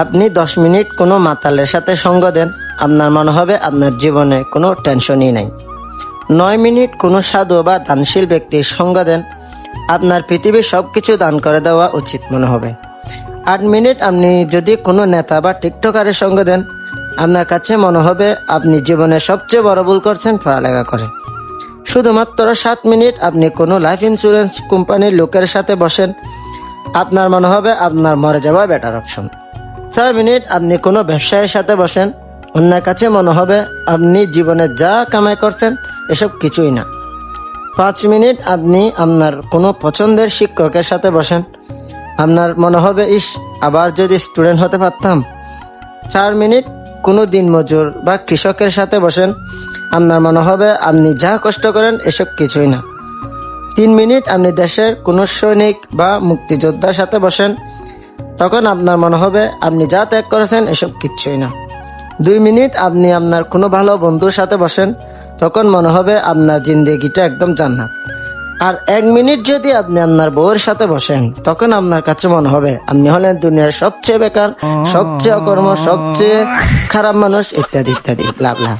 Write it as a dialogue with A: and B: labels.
A: আপনি 10 মিনিট কোনো মাতালের সাথে সঙ্গ দেন, আপনার মনে হবে আপনার জীবনে কোনো টেনশনই নাই। 9 মিনিট কোনো সাধু বা দানশীল ব্যক্তির সঙ্গ দেন, আপনার পৃথিবীর সবকিছু দান করে দেওয়া উচিত মনে হবে। 8 মিনিট আপনি যদি কোনো নেতা বা টিকটকারের সঙ্গ দেন, আপনার কাছে মনে হবে আপনি জীবনে সবচেয়ে বড় ভুল করছেন পড়ালেখা করে। শুধুমাত্র 7 মিনিট আপনি কোনো লাইফ ইন্স্যুরেন্স কোম্পানির লোকের সাথে বসেন, আপনার মনে হবে আপনার মরে যাওয়া বেটার অপশন। 6 মিনিট আপনি কোনো ব্যবসায়ীর সাথে বসেন, আপনার কাছে মনে হবে আপনি জীবনে যা কামাই করছেন এসব কিছুই না। 5 মিনিট আপনি আপনার কোনো পছন্দের শিক্ষকের সাথে বসেন, আপনার মনে হবে ইস আবার যদি স্টুডেন্ট হতে পারতাম। 4 মিনিট কোনো দিনমজুর বা কৃষকের সাথে বসেন, আপনার মনে হবে আপনি যা কষ্ট করেন এসব কিছুই না। 3 মিনিট আপনি দেশের কোনো সৈনিক বা মুক্তিযোদ্ধার সাথে বসেন, তখন আপনার মনে হবে আপনি যা ত্যাগ করেছেন এসব কিচ্ছুই না। 2 মিনিট আপনি আপনার কোনো ভালো বন্ধুর সাথে বসেন, তখন মনে হবে আপনার জিন্দেগিটা একদম জান্নাত। আর 1 মিনিট যদি আপনি আপনার বউয়ের সাথে বসেন, তখন আপনার কাছে মনে হবে আপনি হলেন দুনিয়ার সবচেয়ে বেকার, সবচেয়ে অকর্ম, সবচেয়ে খারাপ মানুষ, ইত্যাদি ইত্যাদি। লাভ লাভ।